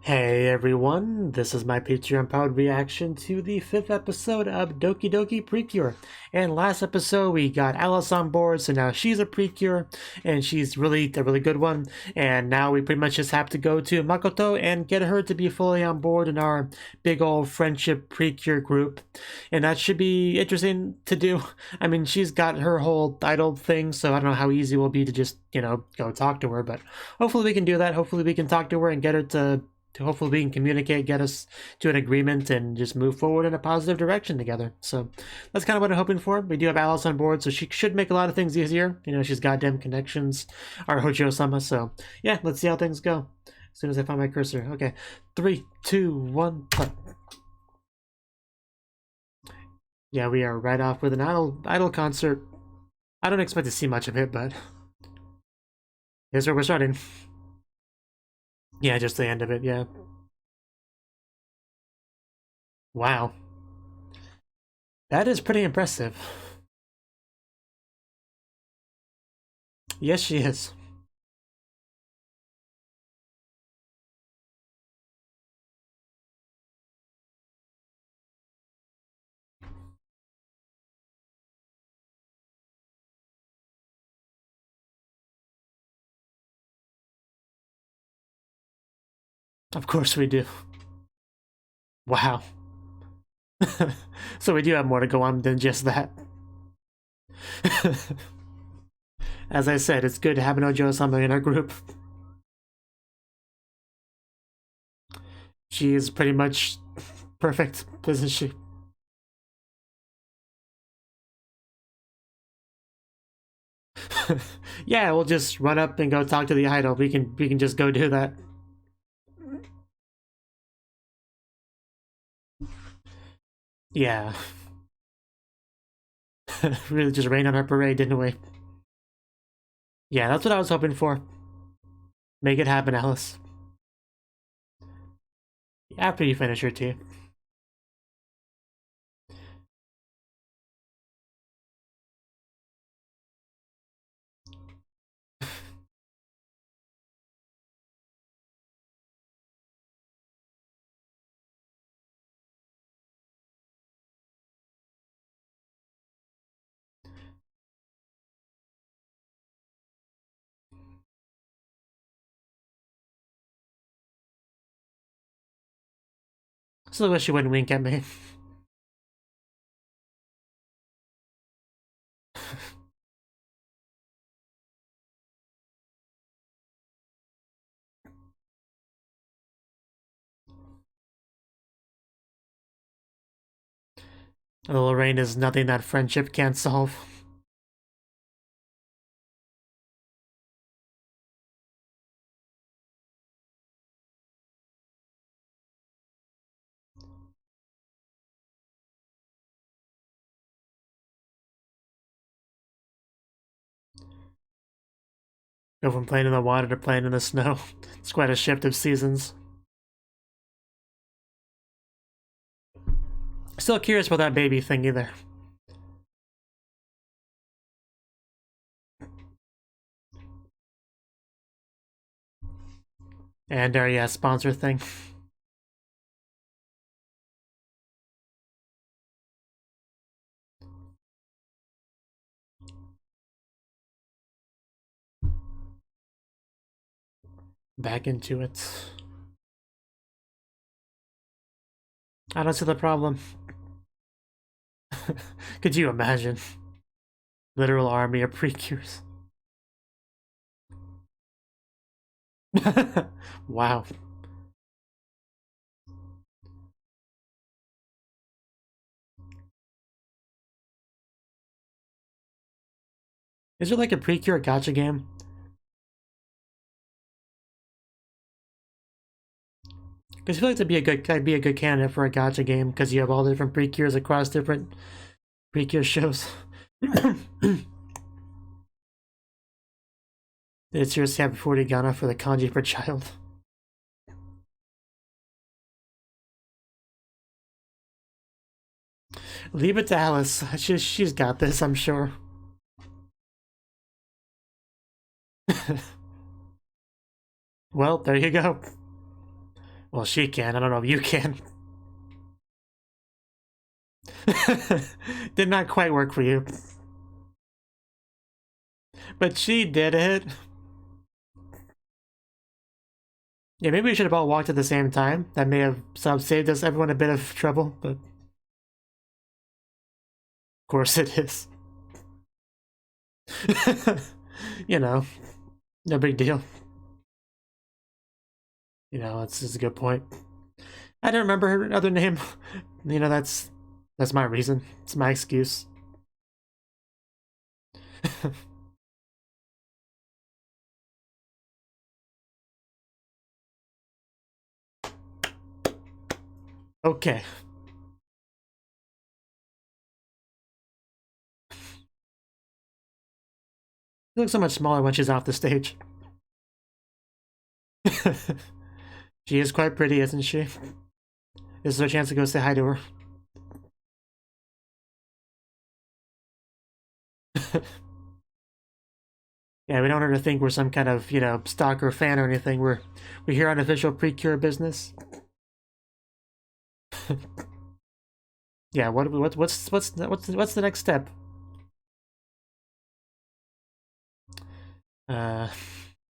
Hey everyone, this is my Patreon-powered reaction to the 5th episode of Dokidoki Precure. And last episode we got Ellis on board, so now she's a Precure, and she's really a really good one. And now we pretty much just have to go to Makoto and get her to be fully on board in our big old friendship Precure group. And that should be interesting to do. I mean, she's got her whole idol thing, so I don't know how easy it will be to just, go talk to her, but hopefully we can do that. Hopefully we can talk to her and get her to hopefully we can communicate, get us to an agreement, and just move forward in a positive direction together. So that's kind of what I'm hoping for. We do have Alice on board, so she should make a lot of things easier. She's goddamn connections, our Hojo-sama. So yeah, let's see how things go. As soon as I find my cursor. Okay, 3, 2, 1, play. Yeah, we are right off with an idol concert. I don't expect to see much of it, but here's where we're starting. Yeah, just the end of it, yeah. Wow. That is pretty impressive. Yes, she is. Of course we do. Wow. So we do have more to go on than just that. As I said, it's good to have an Ojo-sama in our group. She is pretty much perfect, isn't she? Yeah, we'll just run up and go talk to the idol. We can just go do that. Yeah. Really just rain on our parade, didn't we? Yeah, that's what I was hoping for. Make it happen, Alice. After you finish your tea. Still wish you wouldn't wink at me. A little rain is nothing that friendship can't solve. Go from playing in the water to playing in the snow. It's quite a shift of seasons. Still curious about that baby thing either. And our yeah, sponsor thing. Back into it. I don't see the problem. Could you imagine? Literal army of precures. Wow. Is there like a Precure gacha game? Because I feel like I'd be a good candidate for a gacha game because you have all the different Precures across different Precure shows. It's your Sam 40 Ghana for the kanji for child. Leave it to Alice. She's got this, I'm sure. Well, there you go. Well, she can. I don't know if you can. Did not quite work for you. But she did it. Yeah, maybe we should have all walked at the same time. That may have saved us everyone a bit of trouble, but... Of course it is. You know, no big deal. You know, that's a good point. I don't remember her other name. You know, that's my reason. It's my excuse. Okay. She looks so much smaller when she's off the stage. She is quite pretty, isn't she? This is our chance to go say hi to her. Yeah, we don't want her to think we're some kind of, you know, stalker fan or anything. We're here on official Precure business. Yeah, what's the next step?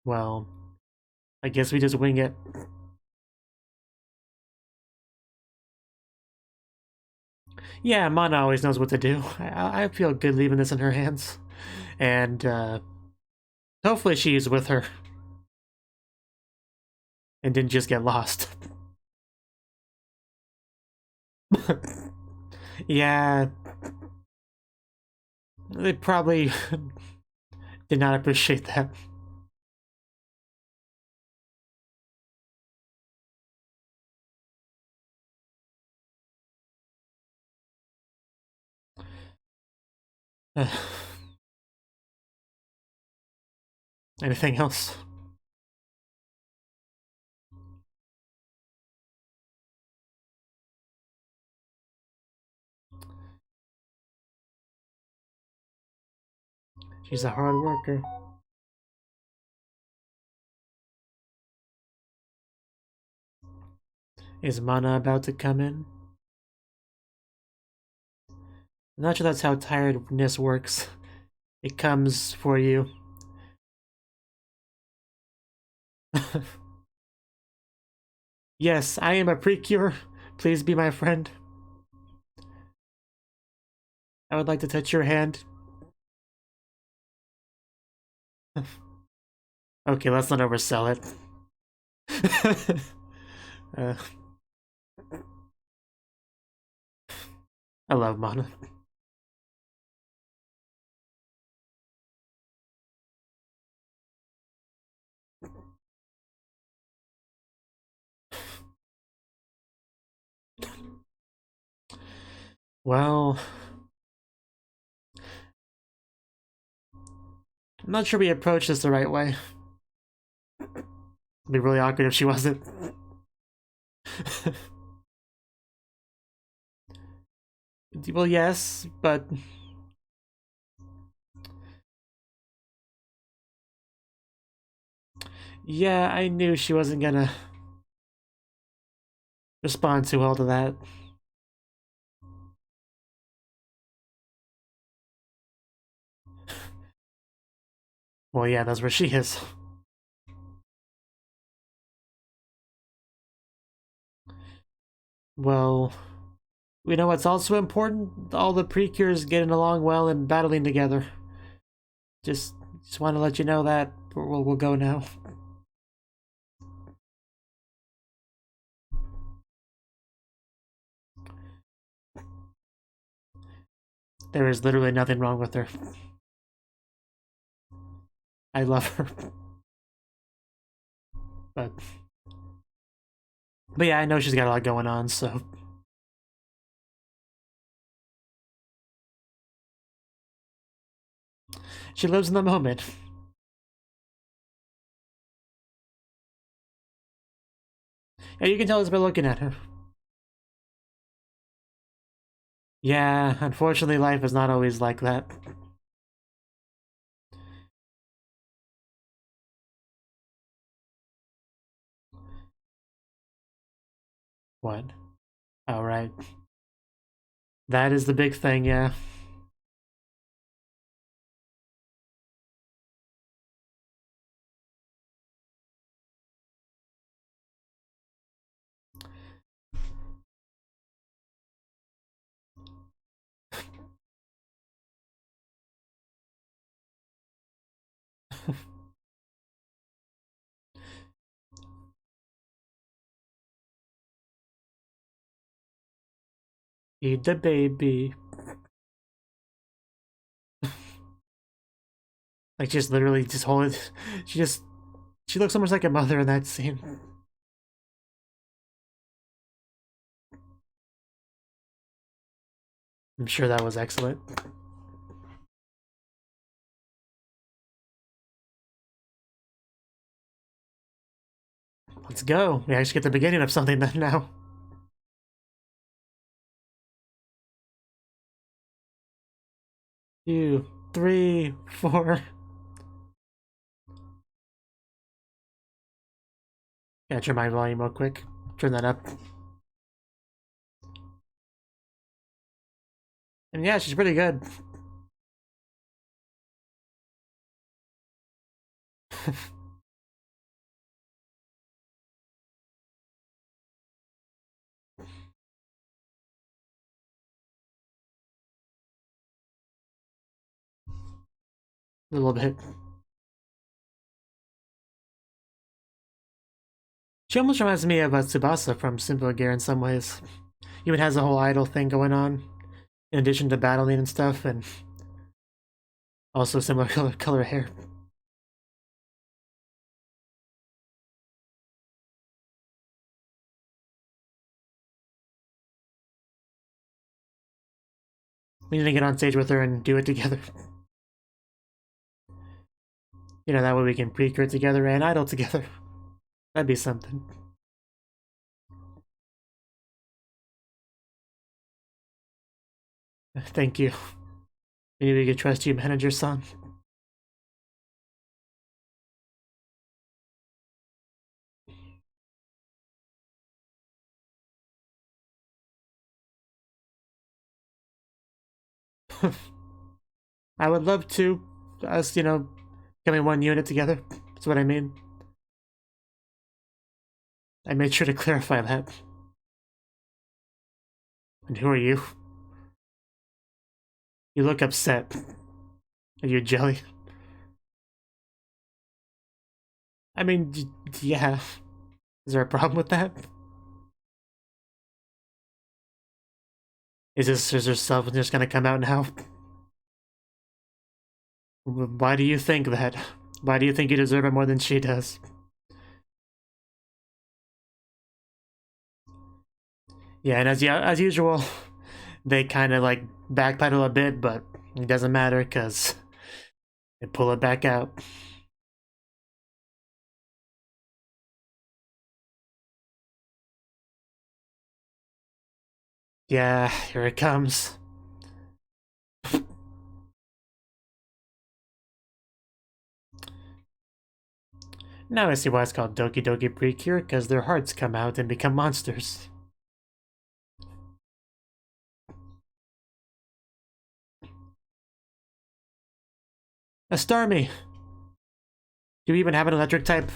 Well, I guess we just wing it. Yeah, Mana always knows what to do. I feel good leaving this in her hands. And, hopefully she's with her. And didn't just get lost. Yeah. They probably did not appreciate that. Anything else? She's a hard worker. Is Mana about to come in? I'm not sure that's how tiredness works. It comes for you. Yes, I am a Precure. Please be my friend. I would like to touch your hand. Okay, let's not oversell it. I love Mana. Well, I'm not sure we approached this the right way. It'd be really awkward if she wasn't. Well, yes, but... Yeah, I knew she wasn't gonna respond too well to that. Well, yeah, that's where she is. Well, we know what's also important? All the Precures getting along well and battling together. Just want to let you know that. We'll go now. There is literally nothing wrong with her. I love her. But yeah, I know she's got a lot going on, so... She lives in the moment. Yeah, you can tell this by looking at her. Yeah, unfortunately life is not always like that. What? Oh, right. That is the big thing, yeah. Eat the baby. Like, just literally just hold it. She looks almost like a mother in that scene. I'm sure that was excellent. Let's go. We actually get the beginning of something then now. 2, 3, 4. Yeah, turn my volume real quick. Turn that up. And yeah, she's pretty good. A little bit. She almost reminds me of Tsubasa from Simple Gear in some ways. Even has a whole idol thing going on, in addition to battling and stuff, and also similar color hair. We need to get on stage with her and do it together. You know, that way we can Precure together and idol together. That'd be something. Thank you. Maybe we could trust you, manager-san. I would love to, us, you know, becoming one unit together. That's what I mean. I made sure to clarify that. And who are you? You look upset. Are you jelly? I mean, yeah. Is there a problem with that? Is there something just gonna come out now? Why do you think that? Why do you think you deserve it more than she does? Yeah, and as usual, they kind of like backpedal a bit, but it doesn't matter because they pull it back out. Yeah, here it comes. Now I see why it's called Dokidoki Precure, because their hearts come out and become monsters. A Starmie! Do we even have an electric type?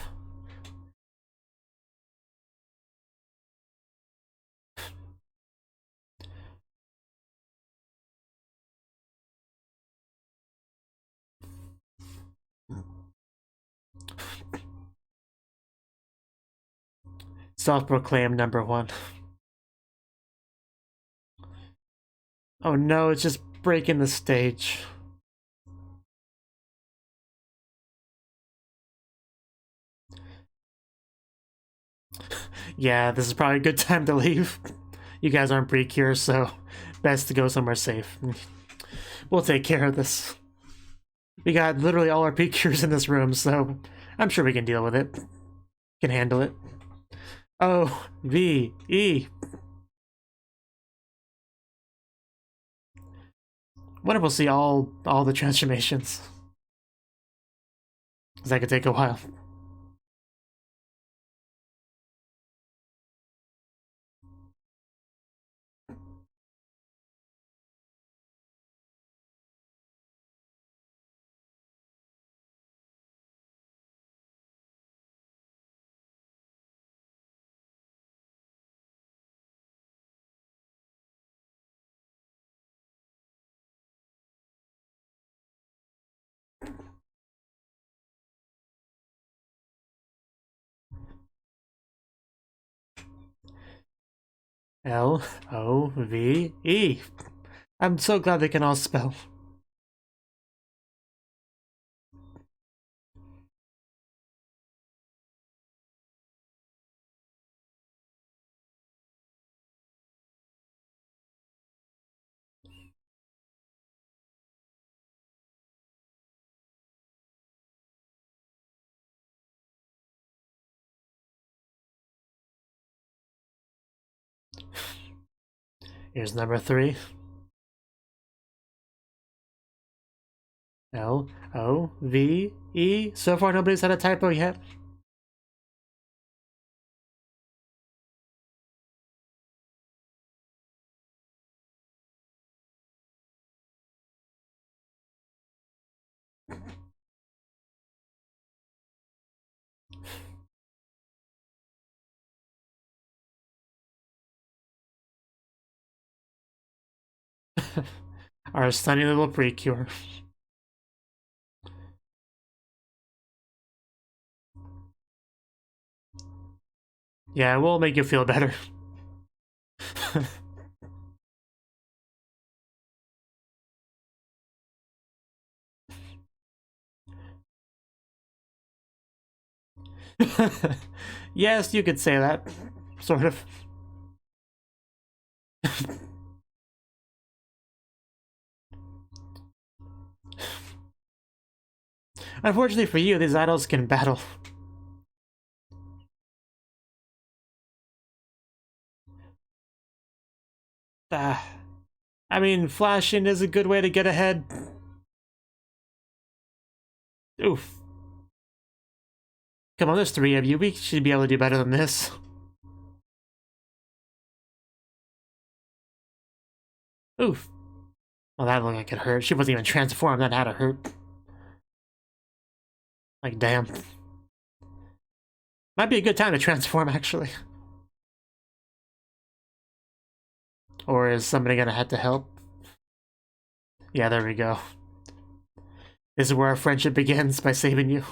Self-proclaimed #1. Oh no, it's just breaking the stage. Yeah, this is probably a good time to leave. You guys aren't Precure, so best to go somewhere safe. We'll take care of this. We got literally all our Precures in this room, so I'm sure we can deal with it. Can handle it. O-V-E. Wonder if we'll see all the transformations. Because that could take a while. L-O-V-E. I'm so glad they can all spell. Here's number 3. L-O-V-E. So far, nobody's had a typo yet. Our stunning little Precure. Yeah, it will make you feel better. Yes, you could say that. Sort of. Unfortunately for you, these idols can battle. I mean, flashing is a good way to get ahead. Oof. Come on, there's 3 of you. We should be able to do better than this. Oof. Well, that looked like it hurt. She wasn't even transformed. That had to hurt. Like, damn. Might be a good time to transform, actually. Or is somebody gonna have to help? Yeah, there we go. This is where our friendship begins, by saving you.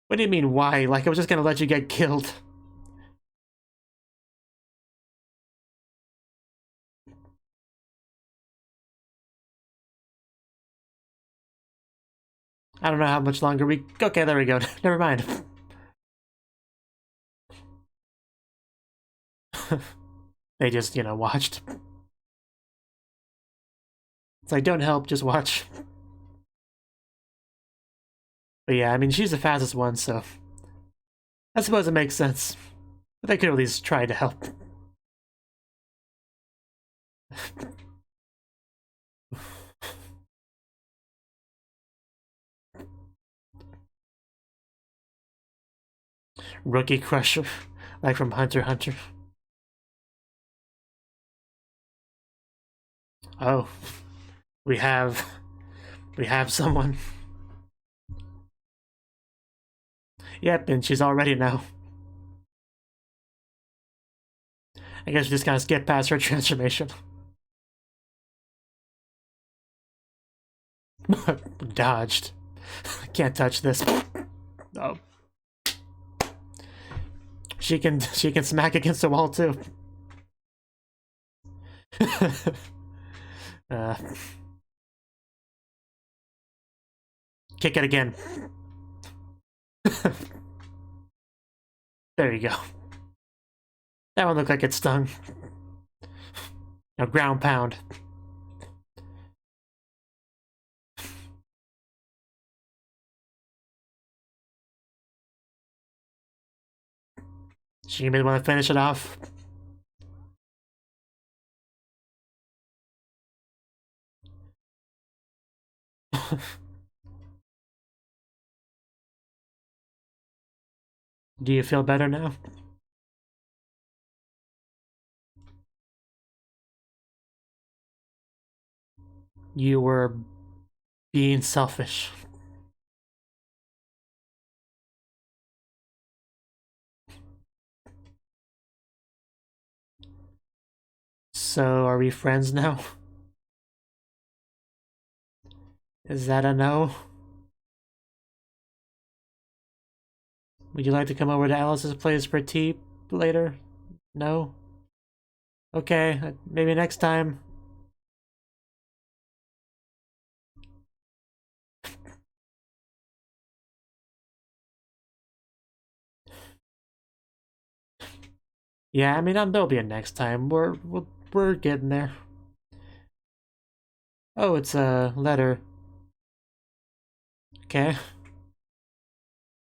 What do you mean, why? Like, I was just gonna let you get killed. I don't know how much longer we... Okay, there we go. Never mind. They just, you know, watched. It's like, don't help, just watch. But yeah, I mean, she's the fastest one, so... I suppose it makes sense. But they could at least try to help. Rookie Crusher, like from Hunter x Hunter. Oh, we have someone. Yep, and she's all ready now. I guess we just gotta skip past her transformation. Dodged. Can't touch this. Oh. She can smack against the wall too. Kick it again. There you go. That one looked like it stung. Now ground pound. She may want to finish it off. Do you feel better now? You were being selfish. So, are we friends now? Is that a no? Would you like to come over to Alice's place for tea later? No? Okay, maybe next time. Yeah, I mean, there'll be a next time. We're getting there. Oh, it's a letter. Okay.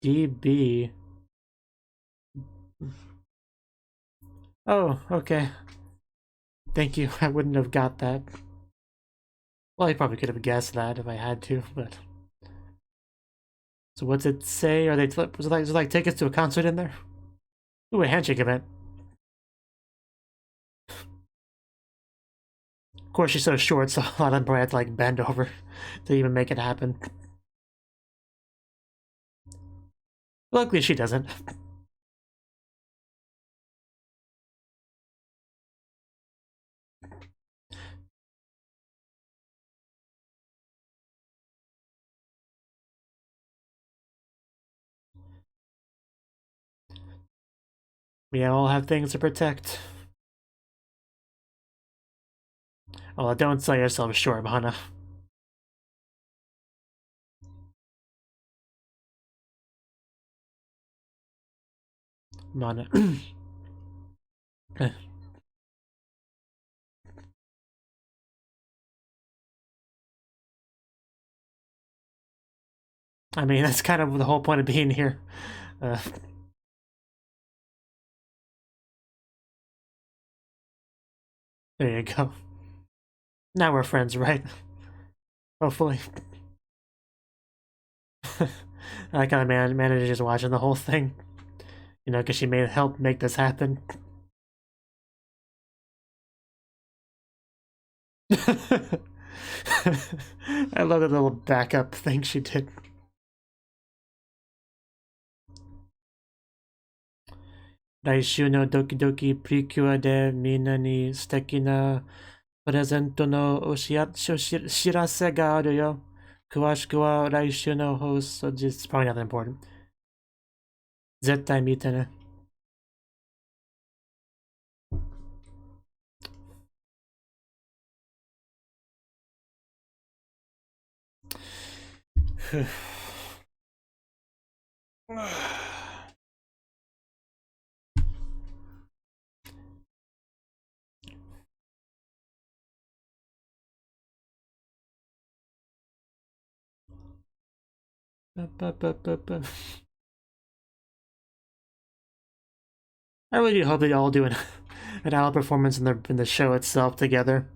DB. Oh, okay. Thank you. I wouldn't have got that. Well, I probably could have guessed that if I had to, but... So what's it say? Are they... Was it like tickets to a concert in there? Ooh, a handshake event. Of course, she's so short, so a lot of them probably have to, like, bend over to even make it happen. Luckily, she doesn't. We all have things to protect. Oh, don't sell yourself short, Mana. Mana. I mean, that's kind of the whole point of being here. There you go. Now we're friends, right? Hopefully. I kind of managed just watching the whole thing. You know, because she helped make this happen. I love the little backup thing she did. Laishu no Dokidoki Precure de minna ni suteki na presento no shirase ga aru yo. Kuwashiku wa laishu no host. It's probably nothing important. Zettai mite ne. I really do hope they all do an idol performance in the show itself together.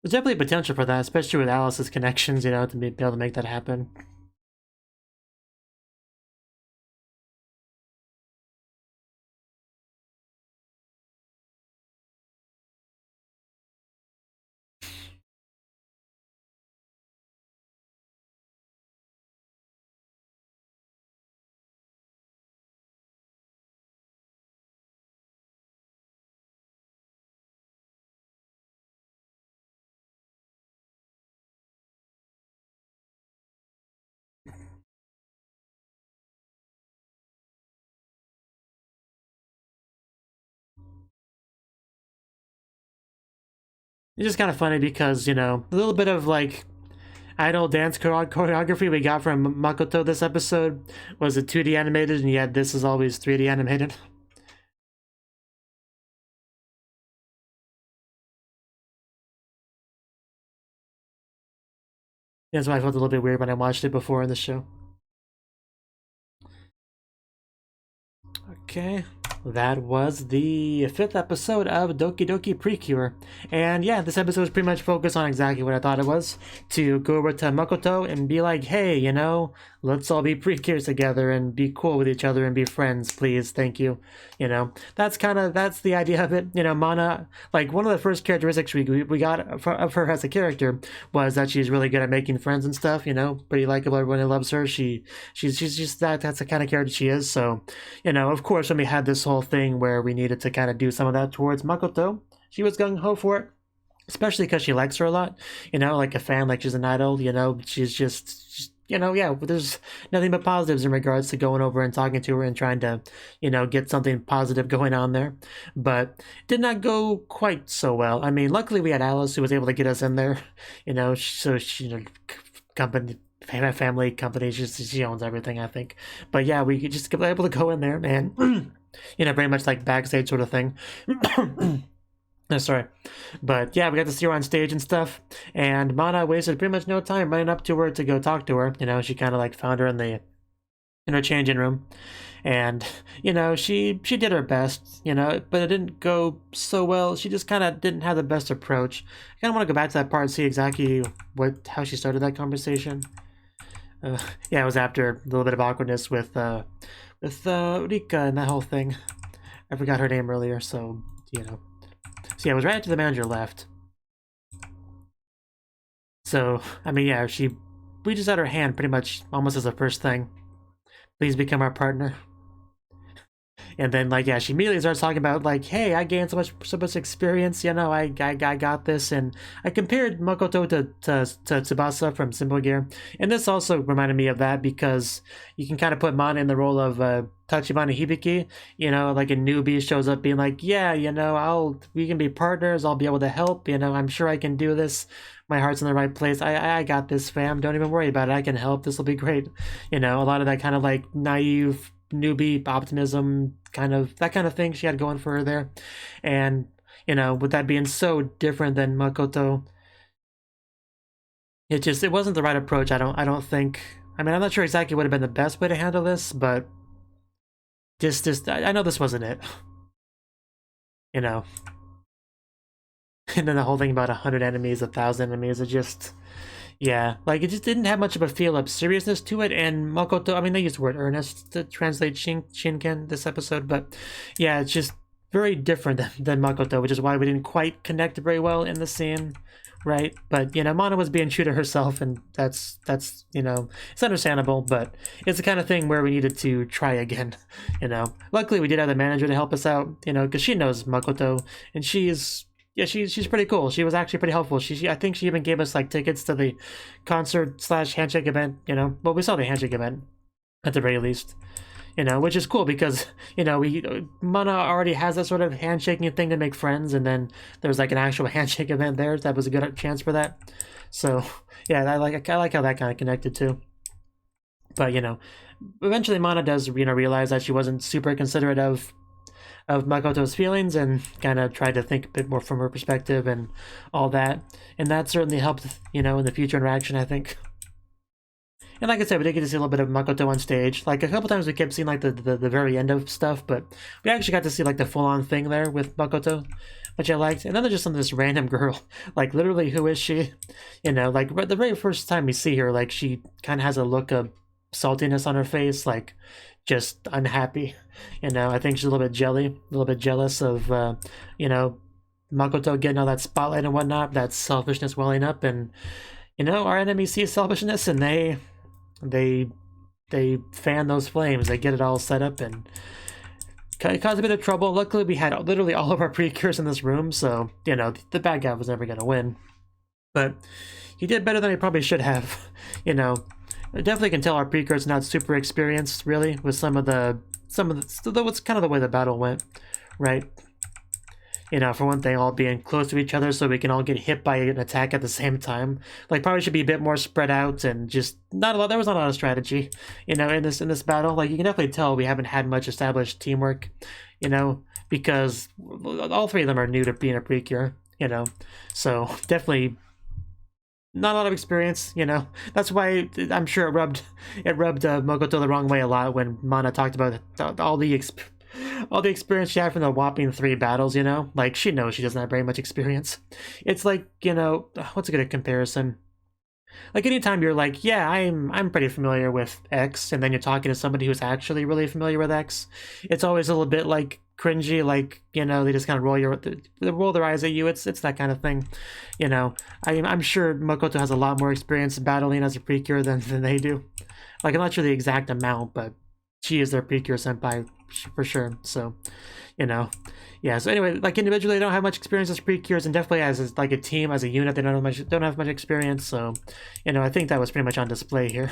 There's definitely potential for that, especially with Alice's connections, you know, to be able to make that happen. It's just kind of funny because, you know, a little bit of like idol dance choreography we got from Makoto this episode was it 2D animated, and yet this is always 3D animated. That's why I felt a little bit weird when I watched it before in the show. Okay, that was the 5th episode of Dokidoki Precure. And yeah, this episode was pretty much focused on exactly what I thought it was. To go over to Makoto and be like, hey, you know, let's all be Precures together and be cool with each other and be friends, please, thank you. You know, that's the idea of it. You know, Mana, like, one of the first characteristics we got of her as a character was that she's really good at making friends and stuff, you know, pretty likable, everyone who loves her. She's just that's the kind of character she is, so, you know, of course, when we had this whole thing where we needed to kind of do some of that towards Makoto, she was gung-ho for it, especially because she likes her a lot, you know, like a fan, like she's an idol, you know, she's just yeah, there's nothing but positives in regards to going over and talking to her and trying to, get something positive going on there. But did not go quite so well. I mean, luckily we had Alice who was able to get us in there, so she, company, family company, she owns everything, I think. But yeah, we could just be able to go in there and, very much like backstage sort of thing. Sorry. But yeah, we got to see her on stage and stuff, and Mana wasted pretty much no time running up to her to go talk to her. She kind of like found her in her changing room, and she did her best, but it didn't go so well. She just kind of didn't have the best approach. I kind of want to go back to that part and see exactly how she started that conversation. Yeah, it was after a little bit of awkwardness with Rika and that whole thing. I forgot her name earlier, so So yeah, it was right after the manager left. So, I mean, yeah, we just had her hand pretty much almost as the first thing. Please become our partner. And then, like, yeah, she immediately starts talking about, like, hey, I gained so much experience, I got this, and I compared Makoto to Tsubasa from Simple Gear, and this also reminded me of that, because you can kind of put Mana in the role of Tachibana Hibiki, like a newbie shows up being like, yeah, we can be partners, I'll be able to help, I'm sure I can do this, my heart's in the right place, I got this, fam, don't even worry about it, I can help, this will be great, a lot of that kind of like naive newbie optimism, that kind of thing she had going for her there. And with that being so different than Makoto, it wasn't the right approach. I don't think, I mean, I'm not sure exactly what would have been the best way to handle this, but I know this wasn't it. And then the whole thing about 100 enemies, 1,000 enemies, yeah, like, it just didn't have much of a feel of seriousness to it, and Makoto, I mean, they used the word earnest to translate Shinken this episode, but yeah, it's just very different than Makoto, which is why we didn't quite connect very well in the scene, right? But, Mana was being true to herself, and that's it's understandable, but it's the kind of thing where we needed to try again, Luckily, we did have the manager to help us out, because she knows Makoto, and she's pretty cool. She was actually pretty helpful. I think she even gave us like tickets to the concert/handshake event, Well, we saw the handshake event at the very least, which is cool because, Mana already has that sort of handshaking thing to make friends, and then there's like an actual handshake event there. That was a good chance for that. So yeah, I like how that kind of connected too. But eventually Mana does realize that she wasn't super considerate of Makoto's feelings, and kind of tried to think a bit more from her perspective and all that, and that certainly helped, in the future interaction, I think. And like I said, we did get to see a little bit of Makoto on stage. Like, a couple times we kept seeing like the very end of stuff, but we actually got to see like the full-on thing there with Makoto, which I liked. And then there's just this random girl, like, literally, who is she? Like, the very first time we see her, like, she kind of has a look of saltiness on her face, like, just unhappy. I think she's a little bit jealous of, Makoto getting all that spotlight and whatnot, that selfishness welling up, and, our enemies see selfishness, and they fan those flames, they get it all set up, and it caused a bit of trouble. Luckily, we had literally all of our Precures in this room, so, the bad guy was never going to win. But he did better than he probably should have, I definitely can tell our Precure's not super experienced, really, with some of the what's kind of the way the battle went, right? For one thing, all being close to each other so we can all get hit by an attack at the same time. Like, probably should be a bit more spread out, and just there was not a lot of strategy, in this battle. Like, you can definitely tell we haven't had much established teamwork, because all three of them are new to being a Precure, so definitely not a lot of experience, That's why I'm sure it rubbed Makoto the wrong way a lot when Mana talked about all the experience she had from the whopping 3 battles, Like, she knows she doesn't have very much experience. It's like, what's a good comparison? Like, anytime you're like, yeah, I'm pretty familiar with X, and then you're talking to somebody who's actually really familiar with X, it's always a little bit like cringy, like, they just kind of roll their eyes at you. It's that kind of thing, I'm sure Makoto has a lot more experience battling as a Precure than they do. Like, I'm not sure the exact amount, but she is their Precure senpai for sure. So, yeah. So anyway, like, individually, they don't have much experience as Precures, and definitely as like a team, as a unit, they don't have much experience. So, I think that was pretty much on display here.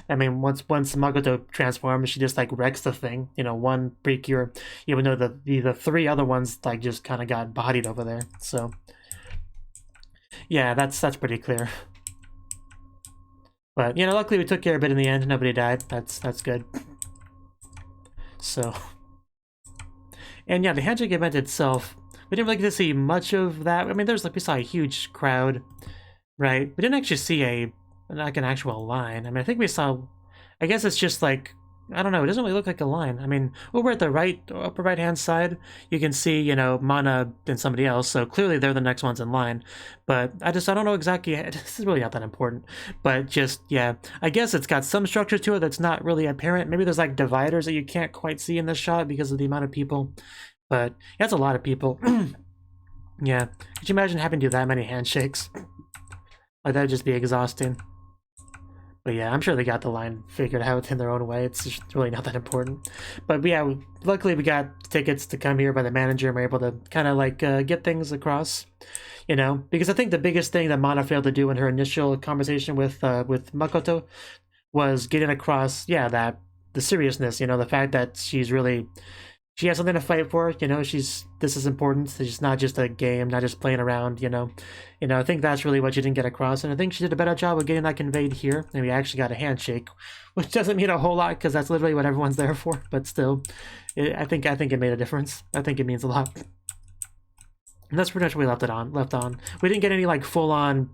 I mean, once Makoto transforms, she just like wrecks the thing. You know, one Precure, even though the three other ones like just kind of got bodied over there. So yeah, that's pretty clear. But you know, luckily we took care of it in the end. Nobody died. That's good. So, and yeah, the handshake event itself, we didn't really get to see much of that. I mean, there's like we saw a huge crowd, right? We didn't actually see like an actual line. I mean, I think we saw, I guess it's just like, I don't know, it doesn't really look like a line. I mean, over at the upper right hand side, you can see, you know, Mana and somebody else, so clearly they're the next ones in line. But I don't know exactly, this is really not that important. But just, yeah, I guess it's got some structure to it that's not really apparent. Maybe there's like dividers that you can't quite see in this shot because of the amount of people. But that's a lot of people. Yeah, could you imagine having to do that many handshakes? Like, that'd just be exhausting. But yeah, I'm sure they got the line figured out in their own way. It's just really not that important. But yeah, luckily we got tickets to come here by the manager and we're able to kind of like get things across, you know? Because I think the biggest thing that Mana failed to do in her initial conversation with Makoto was getting across, yeah, that the seriousness, you know, the fact that she has something to fight for, you know, this is important. It's not just a game, not just playing around, you know. I think that's really what she didn't get across, and I think she did a better job of getting that conveyed here, and we actually got a handshake, which doesn't mean a whole lot, because that's literally what everyone's there for, but still, I think it made a difference. I think it means a lot. And that's pretty much what we left on. We didn't get any, like, full-on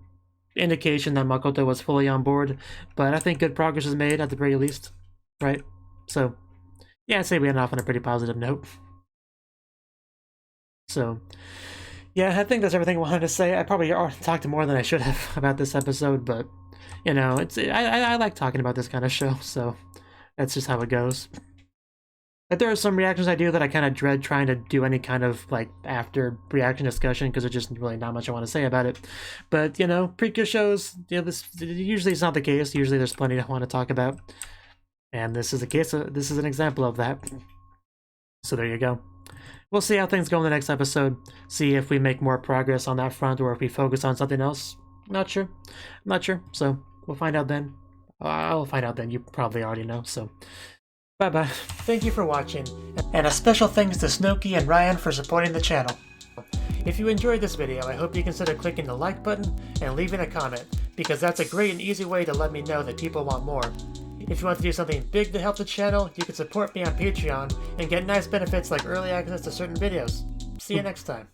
indication that Makoto was fully on board, but I think good progress was made, at the very least, right? So, yeah, I'd say we ended off on a pretty positive note. So, yeah, I think that's everything I wanted to say. I probably talked more than I should have about this episode, but, you know, I like talking about this kind of show, so that's just how it goes. But there are some reactions I do that I kind of dread trying to do any kind of, like, after reaction discussion, because there's just really not much I want to say about it. But, you know, Precure shows, you know, usually it's not the case. Usually there's plenty I want to talk about. And this is a case this is an example of that. So there you go. We'll see how things go in the next episode. See if we make more progress on that front or if we focus on something else. Not sure. I'm not sure. So we'll find out then. I'll find out then. You probably already know. So bye-bye. Thank you for watching. And a special thanks to Cnouki and Ryan for supporting the channel. If you enjoyed this video, I hope you consider clicking the like button and leaving a comment, because that's a great and easy way to let me know that people want more. If you want to do something big to help the channel, you can support me on Patreon and get nice benefits like early access to certain videos. See you next time.